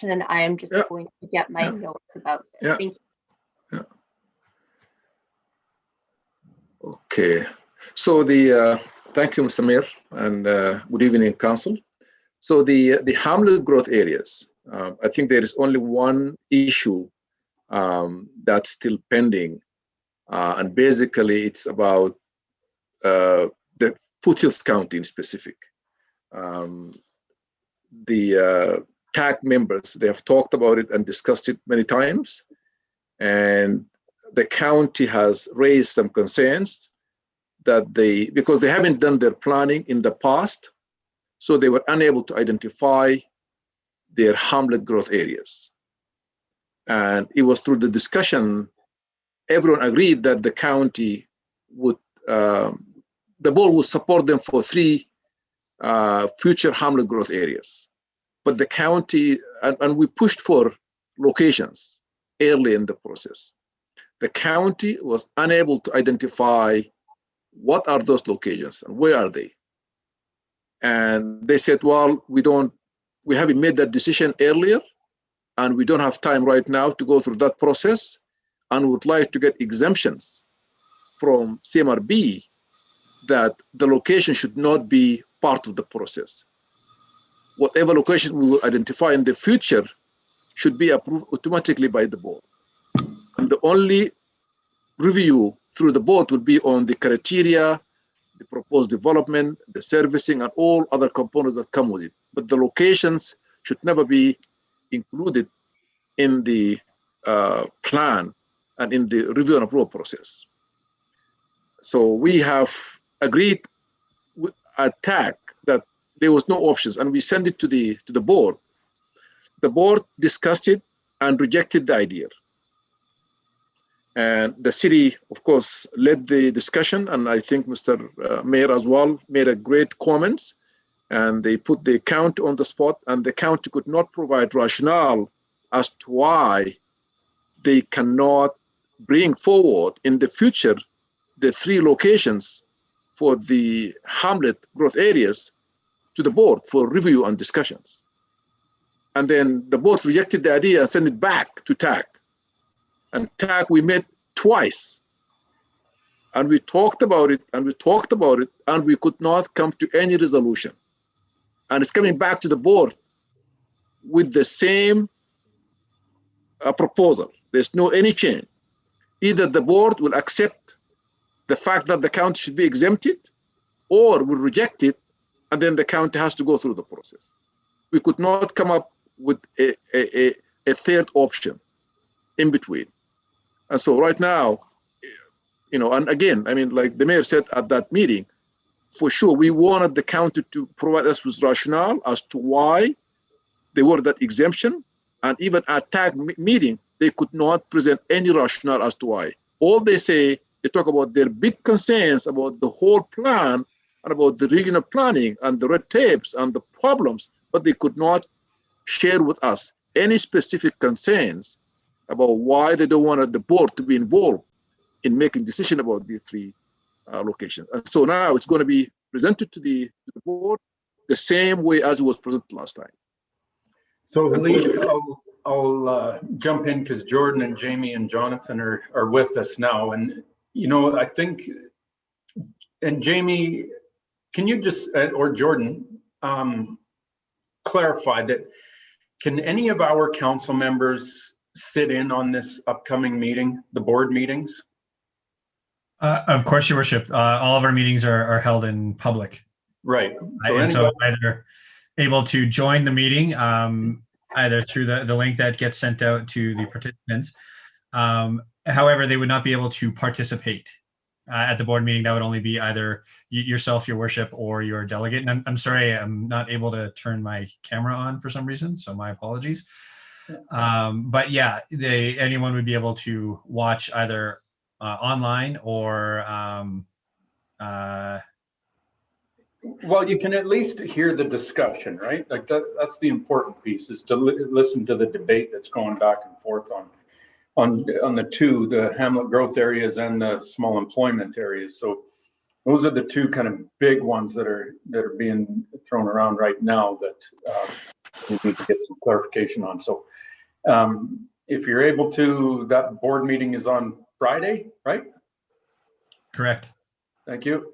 and I am just Yeah. going to get my Yeah. notes about it. Yeah. Thank you. Yeah. Okay. So thank you, Mr. Mayor, and good evening, Council. So the hamlet growth areas, I think there is only one issue that's still pending, and basically it's about the Foothills County in specific. The TAC members, they have talked about it and discussed it many times, and the county has raised some concerns that because they haven't done their planning in the past, so they were unable to identify their hamlet growth areas. And it was through the discussion, everyone agreed that the county would, the board would support them for 3 future hamlet growth areas. But the county, and we pushed for locations early in the process. The county was unable to identify what are those locations and where are they. And they said, well, we haven't made that decision earlier, and we don't have time right now to go through that process, and would like to get exemptions from CMRB that the location should not be part of the process. Whatever location we will identify in the future should be approved automatically by the board. And the only review through the board will be on the criteria, the proposed development, the servicing, and all other components that come with it. But the locations should never be included in the plan and in the review and approval process. So we have agreed with TAC that there was no options, and we sent it to the board. The board discussed it and rejected the idea. And the city, of course, led the discussion, and I think Mr. Mayor as well made a great comments, and they put the county on the spot, and the county could not provide rationale as to why they cannot bring forward in the future the 3 locations for the hamlet growth areas to the board for review and discussions. And then the board rejected the idea and sent it back to TAC. And TAC, we met twice. And we talked about it, and we talked about it, and we could not come to any resolution. And it's coming back to the board with the same proposal. There's no any change. Either the board will accept the fact that the county should be exempted, or will reject it, and then the county has to go through the process. We could not come up with a third option in between. And so right now, and again, I mean, like the mayor said at that meeting, for sure, we wanted the county to provide us with rationale as to why they were that exemption. And even at TAG meeting, they could not present any rationale as to why. All they say, they talk about their big concerns about the whole plan and about the regional planning and the red tapes and the problems, but they could not share with us any specific concerns about why they don't want the board to be involved in making decision about these 3 locations. And so now it's going to be presented to the board the same way as it was presented last time. So I'll jump in because Jordan and Jamie and Jonathan are with us now. And, I think, and Jamie, can you just, or Jordan, clarify that, can any of our council members sit in on this upcoming meeting, the board meetings? Of course, Your Worship. All of our meetings are held in public. Right. So either able to join the meeting, either through the link that gets sent out to the participants. However, they would not be able to participate at the board meeting. That would only be either yourself, Your Worship, or your delegate. And I'm sorry, I'm not able to turn my camera on for some reason, so my apologies. But yeah, anyone would be able to watch either online or well, you can at least hear the discussion, right? Like that's the important piece, is to listen to the debate that's going back and forth on the hamlet growth areas and the small employment areas. So those are the 2 kind of big ones that are being thrown around right now that we need to get some clarification on. So if you're able to, that board meeting is on Friday, right? Correct. Thank you.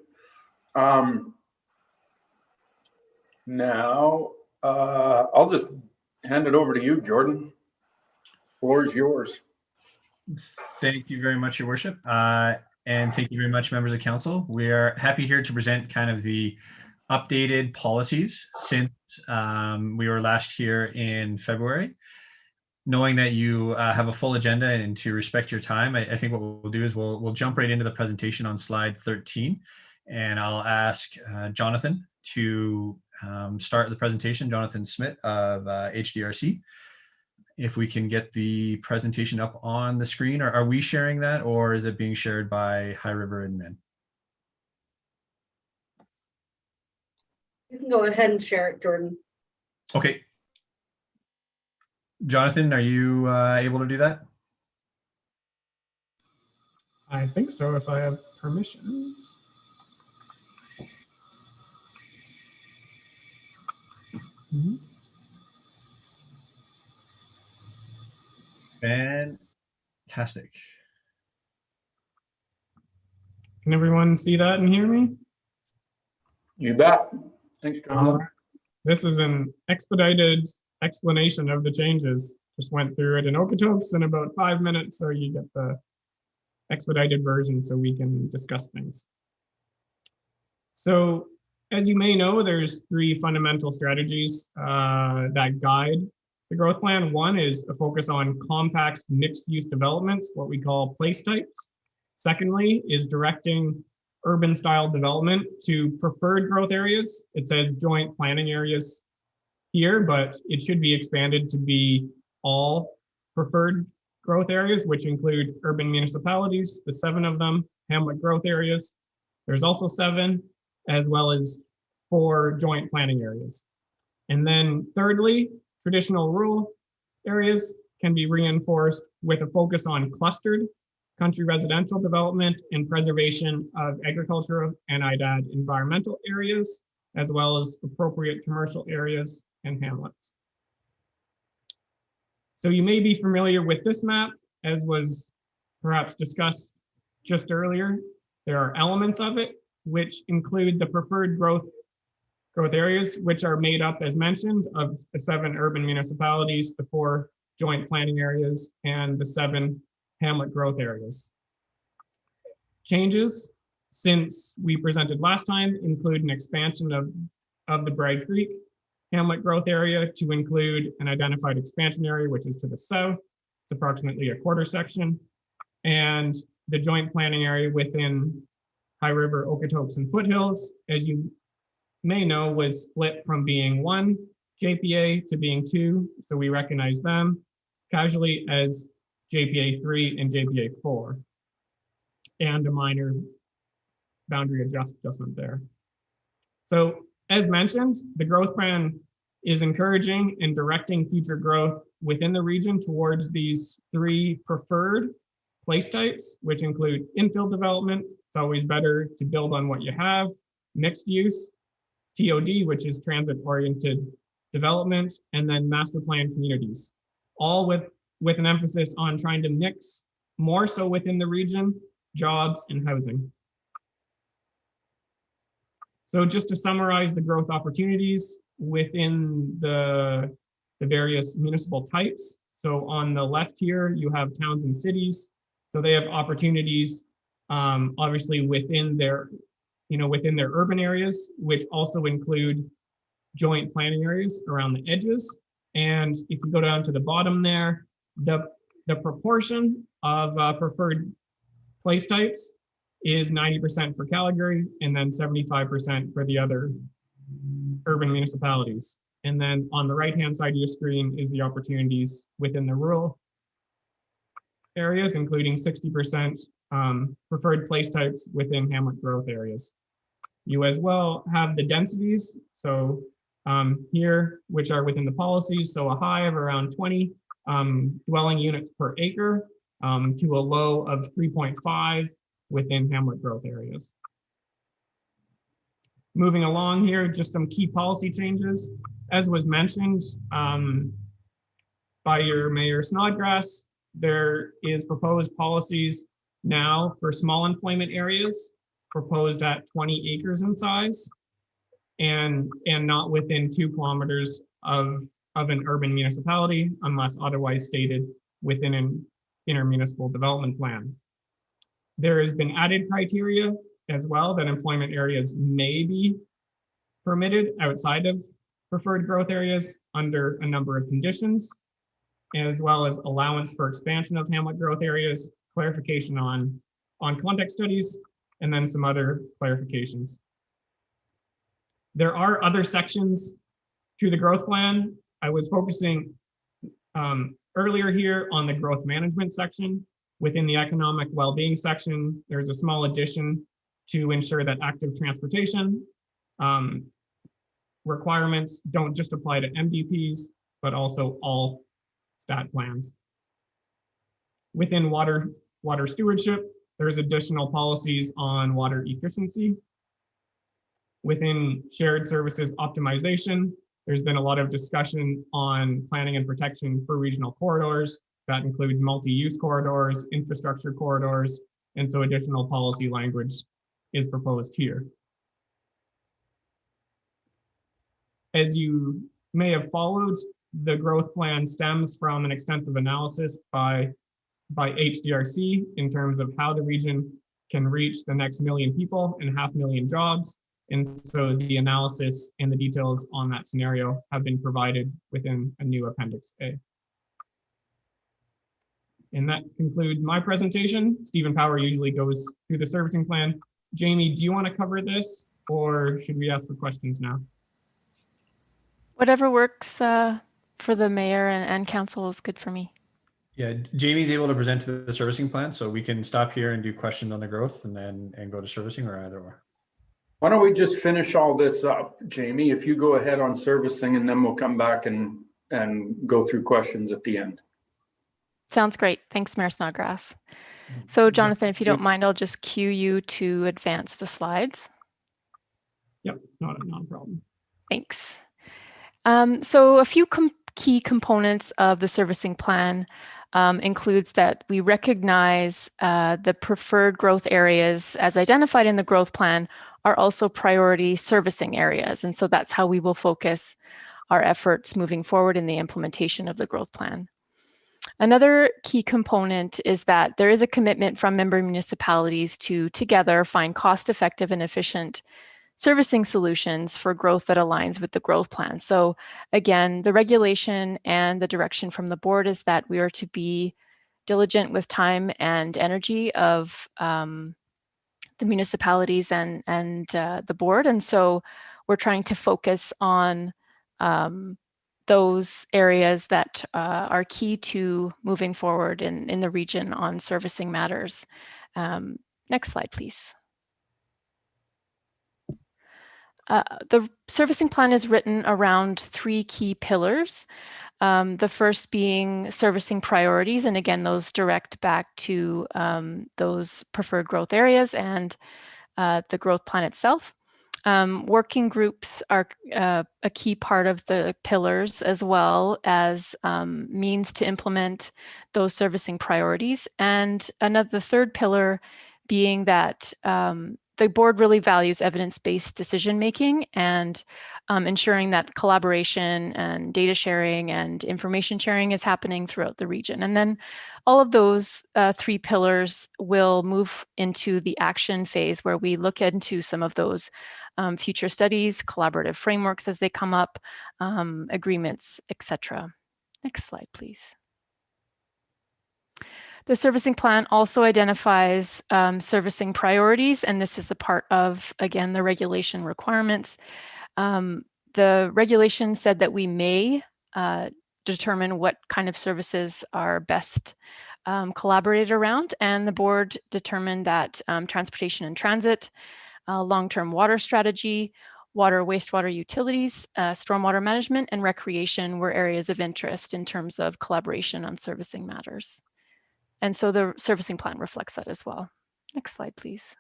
Now, I'll just hand it over to you, Jordan. Floor is yours. Thank you very much, Your Worship. And thank you very much, members of council. We are happy here to present kind of the updated policies since we were last here in February. Knowing that you have a full agenda and to respect your time, I think what we'll do is we'll jump right into the presentation on slide 13. And I'll ask Jonathan to start the presentation, Jonathan Smith of HDRC. If we can get the presentation up on the screen, or are we sharing that, or is it being shared by High River admin? You can go ahead and share it, Jordan. Okay. Jonathan, are you able to do that? I think so, if I have permissions. Fantastic. Can everyone see that and hear me? You bet. Thanks, Jonathan. This is an expedited explanation of the changes. Just went through it in Okotoks in about 5 minutes, so you get the expedited version so we can discuss things. So as you may know, there's 3 fundamental strategies that guide the growth plan. One is a focus on compact mixed-use developments, what we call place types. Secondly is directing urban-style development to preferred growth areas. It says joint planning areas here, but it should be expanded to be all preferred growth areas, which include urban municipalities, the 7 of them, hamlet growth areas. There's also 7, as well as 4 joint planning areas. And then thirdly, traditional rural areas can be reinforced with a focus on clustered country residential development and preservation of agricultural and I'd add environmental areas, as well as appropriate commercial areas and hamlets. So you may be familiar with this map, as was perhaps discussed just earlier. There are elements of it which include the preferred growth areas, which are made up, as mentioned, of the 7 urban municipalities, the 4 joint planning areas, and the 7 hamlet growth areas. Changes since we presented last time include an expansion of the Bragg Creek hamlet growth area to include an identified expansion area, which is to the south. It's approximately a quarter section. And the joint planning area within High River, Okotoks, and Foothills, as you may know, was split from being 1 JPA to being 2. So we recognize them casually as JPA 3 and JPA 4, and a minor boundary adjustment there. So as mentioned, the growth plan is encouraging and directing future growth within the region towards these 3 preferred place types, which include infill development. It's always better to build on what you have, mixed use, TOD, which is transit-oriented development, and then master plan communities, all with an emphasis on trying to mix more so within the region, jobs and housing. So just to summarize the growth opportunities within the various municipal types. So on the left here, you have towns and cities. So they have opportunities, obviously within their urban areas, which also include joint planning areas around the edges. And if we go down to the bottom there, the proportion of preferred place types is 90% for Calgary, and then 75% for the other urban municipalities. And then on the right-hand side of your screen is the opportunities within the rural areas, including 60% preferred place types within hamlet growth areas. You as well have the densities. So here, which are within the policies, so a high of around 20 dwelling units per acre to a low of 3.5 within hamlet growth areas. Moving along here, just some key policy changes. as was mentioned by your Mayor Snodgrass, there is proposed policies now for small employment areas proposed at 20 acres in size and not within 2 kilometers of an urban municipality unless otherwise stated within an intermunicipal development plan. There has been added criteria as well that employment areas may be permitted outside of preferred growth areas under a number of conditions, as well as allowance for expansion of hamlet growth areas, clarification on context studies, and then some other clarifications. There are other sections to the growth plan. I was focusing earlier here on the growth management section. Within the economic well-being section, there's a small addition to ensure that active transportation requirements don't just apply to MDPs, but also all stat plans. Within water stewardship, there's additional policies on water efficiency. Within shared services optimization, there's been a lot of discussion on planning and protection for regional corridors. That includes multi-use corridors, infrastructure corridors, and so additional policy language is proposed here. As you may have followed, the growth plan stems from an extensive analysis by HDRC in terms of how the region can reach the next 1 million people and 500,000 jobs. And so the analysis and the details on that scenario have been provided within a new Appendix A. And that concludes my presentation. Stephen Power usually goes through the servicing plan. Jamie, do you want to cover this or should we ask for questions now? Whatever works for the mayor and council is good for me. Yeah, Jamie's able to present to the servicing plan, so we can stop here and do questions on the growth and go to servicing, or either or. Why don't we just finish all this up, Jamie? If you go ahead on servicing, and then we'll come back and go through questions at the end. Sounds great. Thanks, Mayor Snodgrass. So Jonathan, if you don't mind, I'll just cue you to advance the slides. Yep, not a problem. Thanks. So a few key components of the servicing plan includes that we recognize the preferred growth areas as identified in the growth plan are also priority servicing areas. And so that's how we will focus our efforts moving forward in the implementation of the growth plan. Another key component is that there is a commitment from member municipalities to together find cost-effective and efficient servicing solutions for growth that aligns with the growth plan. So again, the regulation and the direction from the board is that we are to be diligent with time and energy of the municipalities and the board. And so we're trying to focus on those areas that are key to moving forward in the region on servicing matters. Next slide, please. The servicing plan is written around 3 key pillars. The first being servicing priorities, and again, those direct back to those preferred growth areas and the growth plan itself. Working groups are a key part of the pillars, as well as means to implement those servicing priorities. And the third pillar being that the board really values evidence-based decision-making and ensuring that collaboration and data sharing and information sharing is happening throughout the region. And then all of those 3 pillars will move into the action phase, where we look into some of those future studies, collaborative frameworks as they come up, agreements, etc. Next slide, please. The servicing plan also identifies servicing priorities, and this is a part of, again, the regulation requirements. The regulation said that we may determine what kind of services are best collaborated around, and the board determined that transportation and transit, long-term water strategy, water, wastewater utilities, stormwater management, and recreation were areas of interest in terms of collaboration on servicing matters. And so the servicing plan reflects that as well. Next slide, please.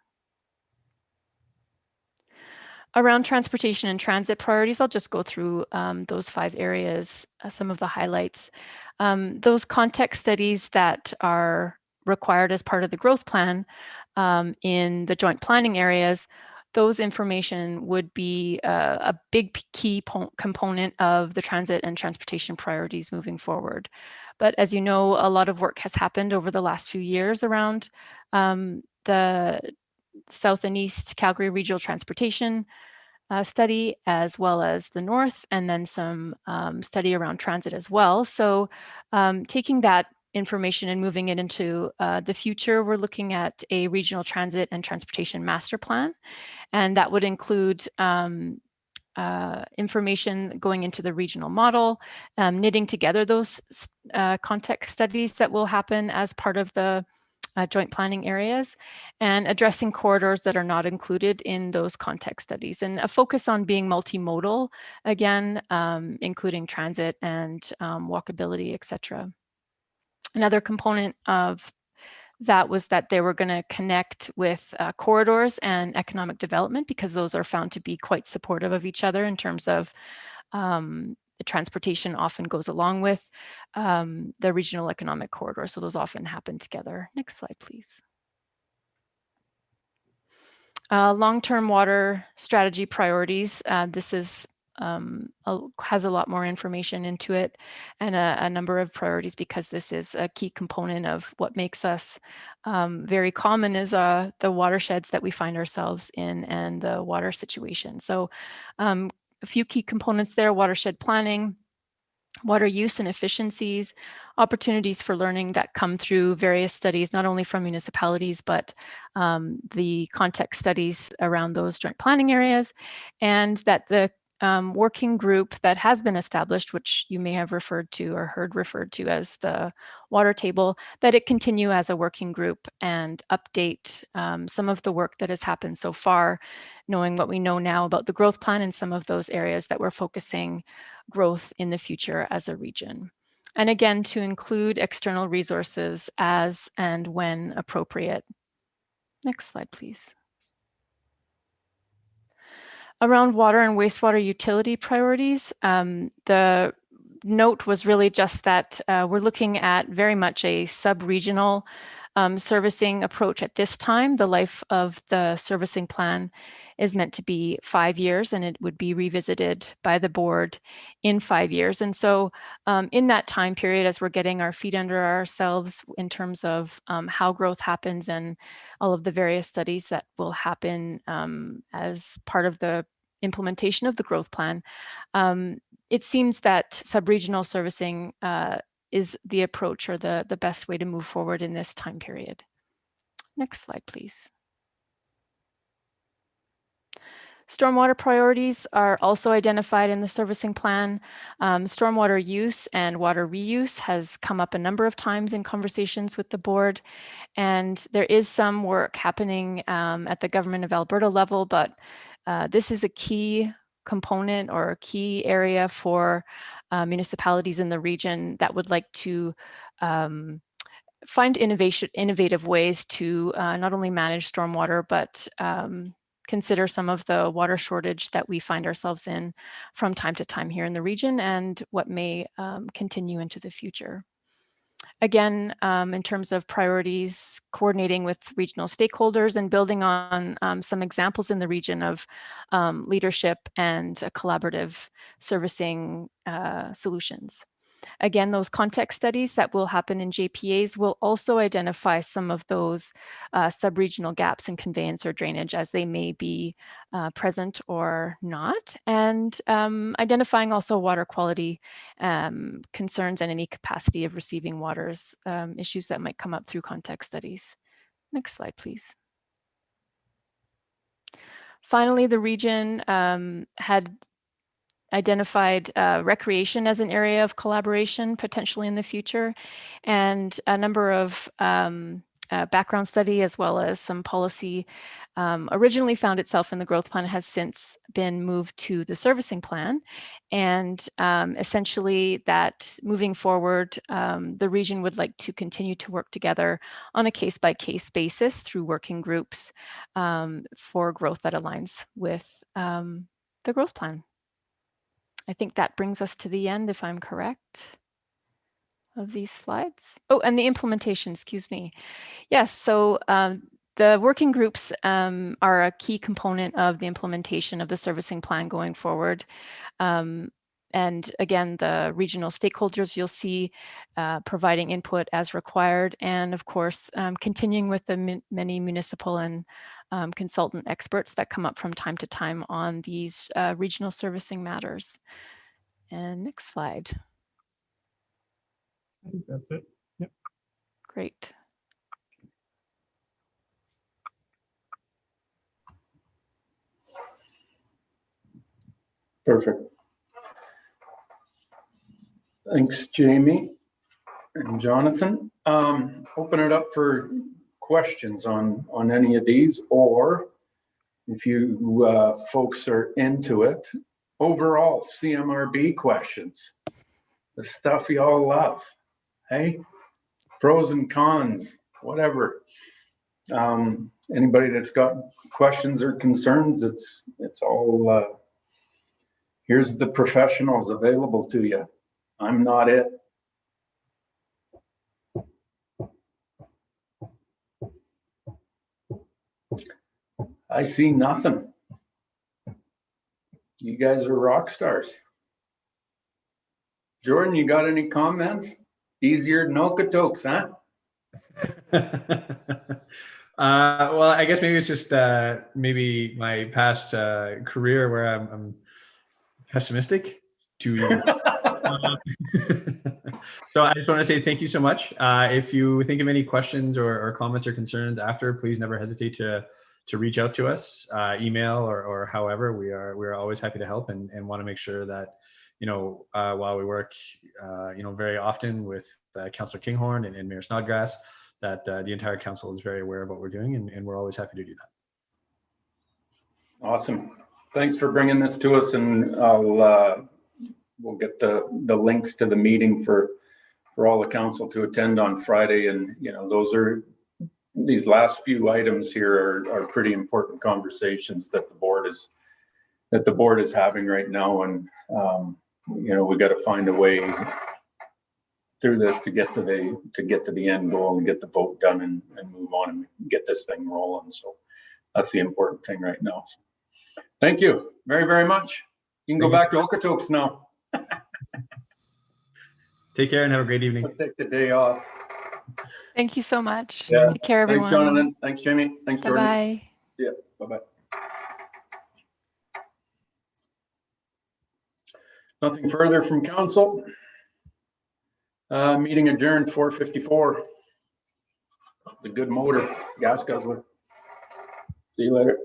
Around transportation and transit priorities, I'll just go through those 5 areas, some of the highlights. Those context studies that are required as part of the growth plan in the joint planning areas, those information would be a big key component of the transit and transportation priorities moving forward. But as you know, a lot of work has happened over the last few years around the South and East Calgary Regional Transportation study, as well as the North, and then some study around transit as well. So taking that information and moving it into the future, we're looking at a regional transit and transportation master plan. And that would include information going into the regional model, knitting together those context studies that will happen as part of the joint planning areas, and addressing corridors that are not included in those context studies, and a focus on being multimodal, again, including transit and walkability, etc. Another component of that was that they were going to connect with corridors and economic development, because those are found to be quite supportive of each other in terms of the transportation often goes along with the regional economic corridor. So those often happen together. Next slide, please. Long-term water strategy priorities. This is has a lot more information into it, and a number of priorities, because this is a key component of what makes us very common is the watersheds that we find ourselves in and the water situation. So a few key components there: watershed planning, water use and efficiencies, opportunities for learning that come through various studies, not only from municipalities, but the context studies around those joint planning areas, and that the working group that has been established, which you may have referred to or heard referred to as the water table, that it continue as a working group and update some of the work that has happened so far, knowing what we know now about the growth plan and some of those areas that we're focusing growth in the future as a region. And again, to include external resources as and when appropriate. Next slide, please. Around water and wastewater utility priorities, the note was really just that we're looking at very much a sub-regional servicing approach at this time. The life of the servicing plan is meant to be 5 years, and it would be revisited by the board in 5 years. And so in that time period, as we're getting our feet under ourselves in terms of how growth happens and all of the various studies that will happen as part of the implementation of the growth plan, it seems that sub-regional servicing is the approach or the best way to move forward in this time period. Next slide, please. Stormwater priorities are also identified in the servicing plan. Stormwater use and water reuse has come up a number of times in conversations with the board, and there is some work happening at the Government of Alberta level, but this is a key component or a key area for municipalities in the region that would like to find innovative ways to not only manage stormwater, but consider some of the water shortage that we find ourselves in from time to time here in the region, and what may continue into the future. Again, in terms of priorities, coordinating with regional stakeholders and building on some examples in the region of leadership and collaborative servicing solutions. Again, those context studies that will happen in JPAs will also identify some of those sub-regional gaps in conveyance or drainage as they may be present or not, and identifying also water quality concerns and any capacity of receiving waters issues that might come up through context studies. Next slide, please. Finally, the region had identified recreation as an area of collaboration potentially in the future, and a number of background study as well as some policy originally found itself in the growth plan, has since been moved to the servicing plan. And essentially that moving forward, the region would like to continue to work together on a case-by-case basis through working groups for growth that aligns with the growth plan. I think that brings us to the end, if I'm correct, of these slides. Oh, and the implementation, excuse me. Yes, so the working groups are a key component of the implementation of the servicing plan going forward. And again, the regional stakeholders you'll see providing input as required, and of course, continuing with the many municipal and consultant experts that come up from time to time on these regional servicing matters. And next slide. I think that's it. Yep. Great. Perfect. Thanks, Jamie and Jonathan. Open it up for questions on any of these, or if you folks are into it, overall CMRB questions, the stuff you all love. Hey, pros and cons, whatever. Anybody that's got questions or concerns, it's all, here's the professionals available to you. I'm not it. I see nothing. You guys are rock stars. Jordan, you got any comments? Easier than Okotoks, huh? Well, I guess maybe it's just maybe my past career where I'm pessimistic. Too easy. So I just want to say thank you so much. If you think of any questions or comments or concerns after, please never hesitate to reach out to us, email or however. We're always happy to help and want to make sure that, you know, while we work, you know, very often with Councillor Kinghorn and Mayor Snodgrass, that the entire council is very aware of what we're doing, and we're always happy to do that. Awesome. Thanks for bringing this to us, and we'll get the links to the meeting for all the council to attend on Friday. And, you know, these last few items here are pretty important conversations that the board is having right now. And, you know, we got to find a way through this to get to the end goal and get the vote done and move on and get this thing rolling. So that's the important thing right now. So, thank you very, very much. You can go back to Okotoks now. Take care and have a great evening. I'll take the day off. Thank you so much. Yeah. Take care, everyone. Thanks, Jonathan. Thanks, Jamie. Thanks, Jordan. Bye-bye. See ya. Bye-bye. Nothing further from council. Meeting adjourned 4:54. It's a good motor, gas guzzler. See you later.